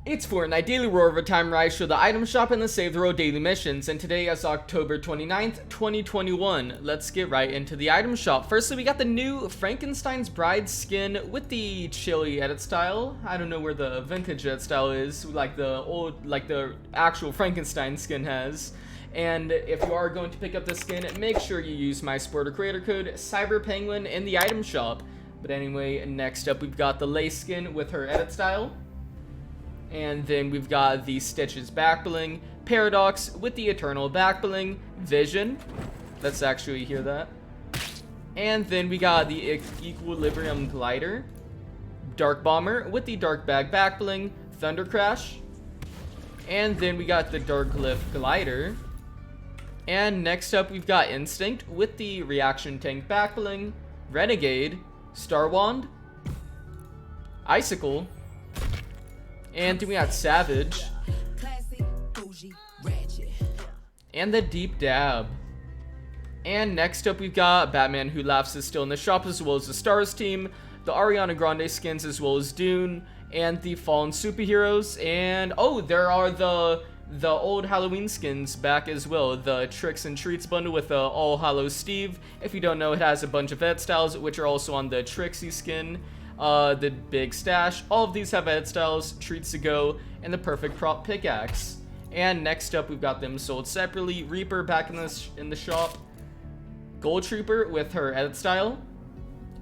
It's Fortnite Daily Rollover time where I show the item shop and the Save the Road daily missions, and today is October 29th, 2021. Let's get right into the item shop. Firstly, we got the new Frankenstein's Bride skin with the chili edit style. I don't know where the vintage edit style is, like the actual Frankenstein skin has. And if you are going to pick up the skin, make sure you use my supporter creator code CyberPenguin in the item shop. But anyway, next up we've got the lace skin with her edit style. And then we've got the Stitches back bling, Paradox with the Eternal back bling, Vision. Let's actually hear that. And then we got the Equilibrium glider, Dark Bomber with the Dark Bag back bling, Thunder Crash. And then we got the Dark Glyph glider. And next up we've got Instinct with the Reaction Tank back bling, Renegade, Star Wand, Icicle. And then we got Savage. And the Deep Dab. And next up we've got Batman Who Laughs is still in the shop, as well as the Stars team, the Ariana Grande skins, as well as Dune, and the Fallen Superheroes. And oh, there are the old Halloween skins back as well. The Tricks and Treats bundle with the All Hallows Steve. If you don't know, it has a bunch of edit styles, which are also on the Trixie skin. The Big Stash. All of these have edit styles, Treats to Go, and the Perfect Prop Pickaxe. And next up, we've got them sold separately. Reaper back in the shop. Gold Trooper with her edit style.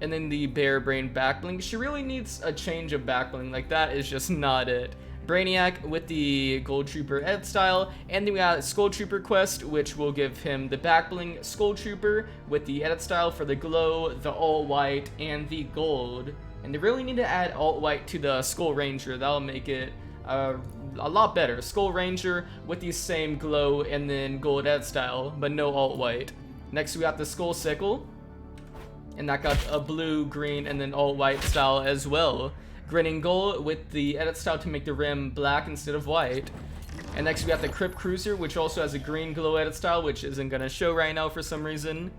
And then the Bear Brain back bling. She really needs a change of back bling. Like, that is just not it. Brainiac with the Gold Trooper edit style. And then we got Skull Trooper Quest, which will give him the back bling Skull Trooper with the edit style for the glow, the all white, and the gold. And they really need to add alt white to the Skull Ranger. That'll make it a lot better. Skull Ranger with the same glow and then gold edit style, but no alt white. Next we got the Skull Sickle, and that got a blue, green, and then alt white style as well. Grinning Gold with the edit style to make the rim black instead of white. And next we got the Crypt Cruiser, which also has a green glow edit style, which isn't gonna show right now for some reason.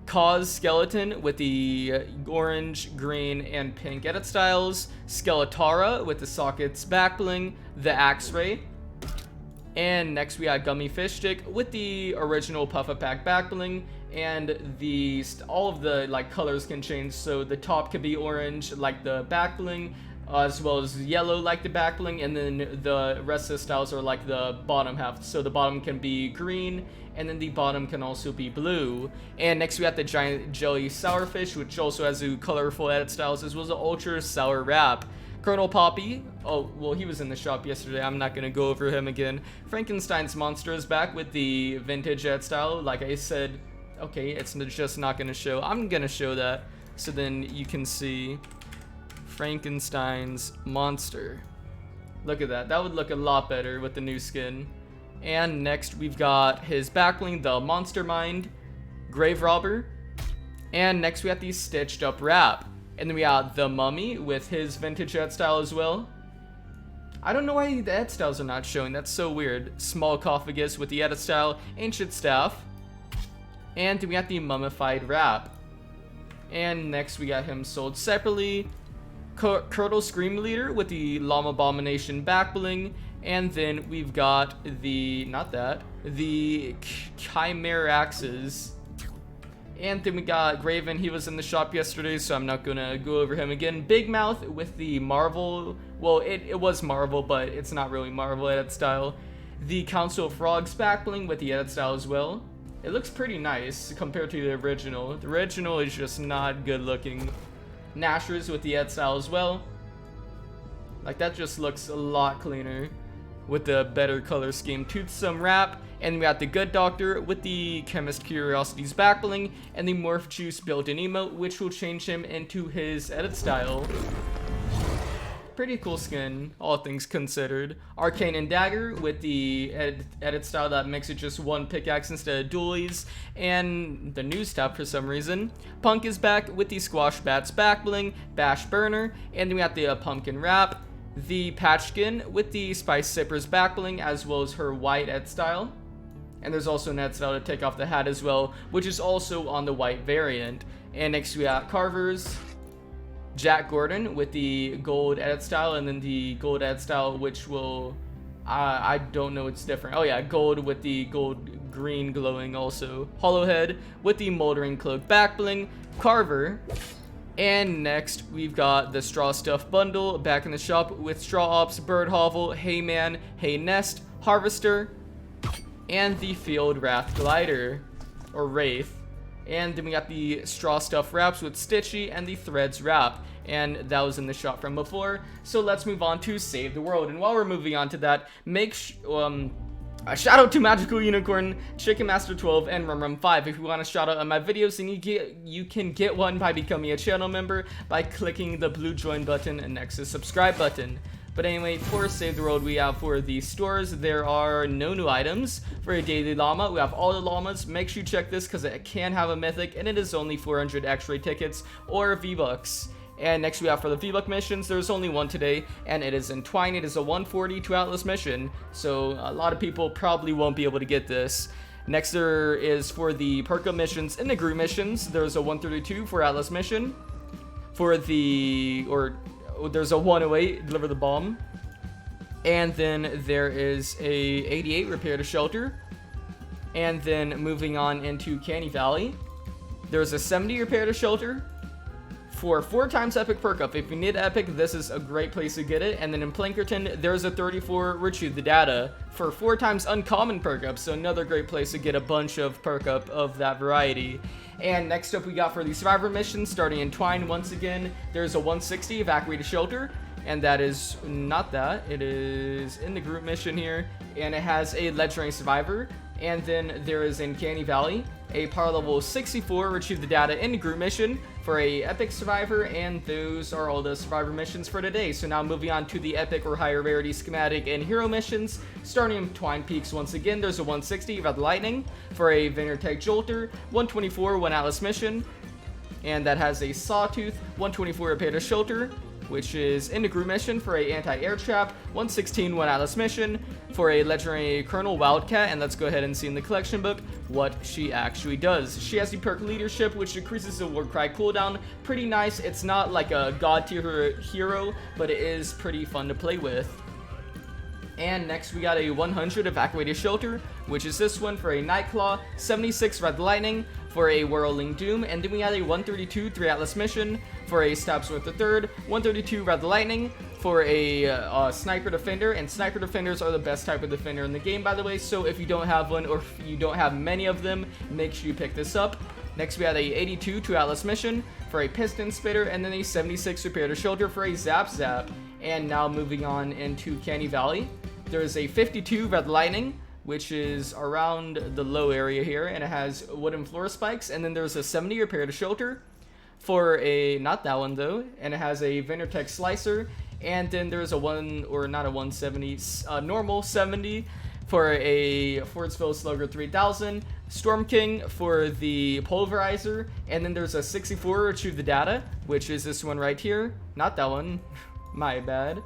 Cause Skeleton with the orange, green, and pink edit styles. Skeletara with the Sockets back bling, the Axe Ray. And next we got Gummy Fish Stick with the original Puffapack back bling, and all of the colors can change. So the top could be orange like the back bling, as well as yellow like the back bling, and then the rest of the styles are like the bottom half. So the bottom can be green, and then the bottom can also be blue. And next we got the Giant Jelly Sourfish, which also has the colorful edit styles, as well as the Ultra Sour Wrap. Colonel Poppy, oh, well, he was in the shop yesterday, I'm not gonna go over him again. Frankenstein's Monster is back with the vintage edit style. Like I said, okay, it's just not gonna show. I'm gonna show that, so then you can see Frankenstein's Monster. Look at that. That would look a lot better with the new skin. And next we've got his back bling, the Monster Mind, Grave Robber. And next we got the Stitched Up Wrap. And then we got the Mummy with his vintage edit style as well. I don't know why the edit styles are not showing. That's so weird. Small Cophagus with the edit style, Ancient Staff. And then we got the Mummified Wrap. And next we got him sold separately. Curdle Scream Leader with the Llama Abomination back bling. And then we've got the Chimeraxes. And then we got Graven. He was in the shop yesterday, so I'm not gonna go over him again. Big Mouth with the Marvel, well, it was Marvel, but it's not really Marvel edit style. The Council of Frogs back bling with the edit style as well. It looks pretty nice compared to the original. The original is just not good looking. Nashers with the edit style as well. Like, that just looks a lot cleaner with the better color scheme. Toothsome Wrap. And we got the Good Doctor with the Chemist Curiosities back bling, and the Morph Juice built-in emote, which will change him into his edit style. Pretty cool skin, all things considered. Arcane and Dagger with the edit style that makes it just one pickaxe instead of dualies, and the news tab for some reason. Punk is back with the Squash Bats back bling, Bash Burner, and then we got the Pumpkin Wrap, the Patchkin with the Spice Sippers back bling, as well as her white edit style. And there's also an edit style to take off the hat as well, which is also on the white variant. And next we got Carvers, Jack Gordon with the gold edit style, and then the gold edit style, which will, I don't know, it's different. Oh yeah, gold with the gold green glowing also. Hollowhead with the moldering cloak back bling. Carver. And next, we've got the Straw Stuff Bundle back in the shop with Straw Ops, Bird Hovel, Hayman, Hay Nest, Harvester, and the Field Wrath Glider, or Wraith. And then we got the Straw Stuff Wraps with Stitchy and the Threads Wrap. And that was in the shop from before. So let's move on to Save the World. And while we're moving on to that, a shout out to Magical Unicorn, Chicken Master 12, and Rum5. If you want a shout out on my videos, then you can get one by becoming a channel member by clicking the blue join button next to the subscribe button. But anyway, for Save the World, we have for the stores, there are no new items. For a daily llama, we have all the llamas. Make sure you check this because it can have a mythic, and it is only 400 X-ray tickets or V-Bucks. And next we have for the VBUCK missions, there's only one today, and it is in Twine. It is a 142 Atlas mission, so a lot of people probably won't be able to get this. Next there is for the perk up missions in the group missions, there's a 132 for Atlas mission. For the, there's a 108, deliver the bomb. And then there is a 88, repair the shelter. And then moving on into Canny Valley, there's a 70, repair the shelter. For 4 times epic perk up. If you need epic, this is a great place to get it. And then in Plankerton, there's a 34, retrieve the data for 4 times uncommon perk up. So another great place to get a bunch of perk up of that variety. And next up we got for the survivor mission, starting in Twine once again, there's a 160, evacuate a shelter. And that is not that, it is in the group mission here, and it has a legendary survivor. And then there is in Canny Valley a power level 64, retrieve the data in the group mission for a epic survivor, and those are all the survivor missions for today. So now moving on to the epic or higher rarity schematic and hero missions, starting in Twine Peaks once again, there's a 160 Red Lightning for a Vindertech Jolter, 124 one Atlas mission, and that has a Sawtooth, 124 repair to shelter, which is in the group mission for a anti-air trap, 116 one Atlas mission for a legendary Colonel Wildcat. And let's go ahead and see in the collection book what she actually does. She has the perk leadership, which decreases the war cry cooldown. Pretty nice. It's not like a god tier hero, but it is pretty fun to play with. And next we got a 100 evacuated shelter, which is this one for a Nightclaw, 76 Red Lightning for a Whirling Doom, and then we had a 132 3 Atlas mission for a Stabsworth III, 132 Red Lightning for a Sniper Defender, and Sniper Defenders are the best type of defender in the game, by the way, so if you don't have one or if you don't have many of them, make sure you pick this up. Next we had a 82 2 Atlas mission for a Piston Spitter, and then a 76 Repair to Shelter for a Zap Zap. And now moving on into Canny Valley, there is a 52 Red Lightning, which is around the low area here, and it has wooden floor spikes. And then there's a 70 Repair to Shelter for a, not that one though, and it has a Vindertech Slicer. And then there's a normal 70 for a Fortsville Slugger 3000, Storm King for the Pulverizer, and then there's a 64 Retrieve the Data, which is this one right here, not that one, my bad.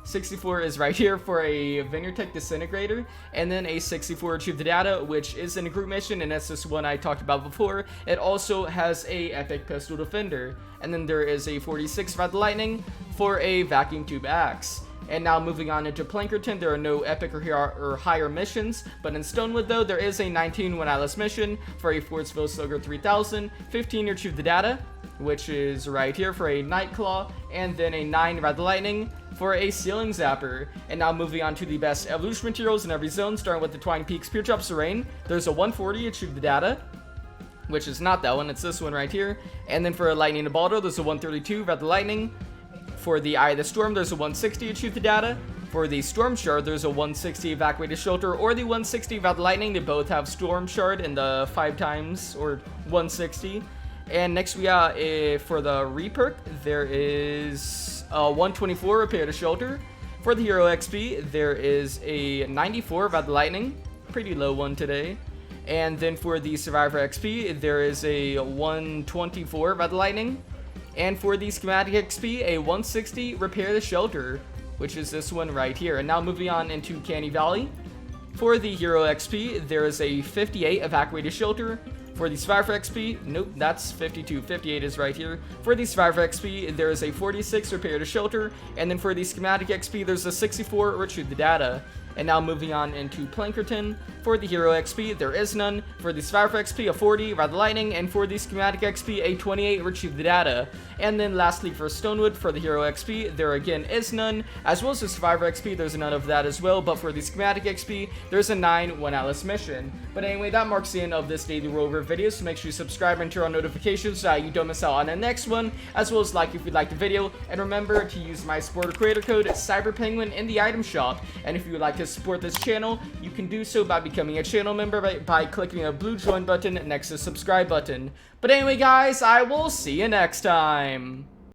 64 is right here for a Vindertech Disintegrator, and then a 64 Retrieve the Data, which is in a group mission, and that's this one I talked about before. It also has a Epic Pistol Defender, and then there is a 46 Red Lightning for a Vacuum Tube Axe. And now moving on into Plankerton, there are no epic or higher missions, but in Stonewood though, there is a 19 one Atlas mission for a Fortsville Slugger 3000, 15 Retrieve the Data, which is right here for a Nightclaw, and then a 9 Red Lightning for a Ceiling Zapper. And now moving on to the best evolution materials in every zone, starting with the Twine Peaks Pure Drop Serene. There's a 140 Retrieve the Data, which is not that one, it's this one right here. And then for a Lightning to Baldo, there's a 132 Red Lightning. For the Eye of the Storm, there's a 160 Retrieve the Data. For the Storm Shard, there's a 160 Evacuated Shelter or the 160 Red Lightning. They both have Storm Shard in the 5 times or 160. And next we got for the reperk, there is a 124 Repair to Shelter. For the Hero XP, there is a 94 Red Lightning, pretty low one today. And then for the Survivor XP, there is a 124 Red Lightning. And for the Schematic XP, a 160 Repair the Shelter, which is this one right here. And now moving on into Canny Valley. For the Hero XP, there is a 58 Evacuated Shelter. For the Survivor XP, nope, that's 52. 58 is right here. For the Survivor XP, there is a 46 Repair to Shelter, and then for the Schematic XP, there's a 64 Retrieve the Data. And now moving on into Plankerton. For the Hero XP, there is none. For the Survivor XP, a 40, Ride the Lightning. And for the Schematic XP, a 28, Retrieve the Data. And then lastly for Stonewood, for the Hero XP, there again is none. As well as the Survivor XP, there's none of that as well. But for the Schematic XP, there's a 9 One Atlas mission. But anyway, that marks the end of this daily rollover video. So make sure you subscribe and turn on notifications so that you don't miss out on the next one. As well as like if you liked the video. And remember to use my supporter creator code CyberPenguin in the item shop. And if you would like to support this channel, you can do so by becoming a channel member by clicking a blue join button next to the subscribe button. But anyway guys, I will see you next time.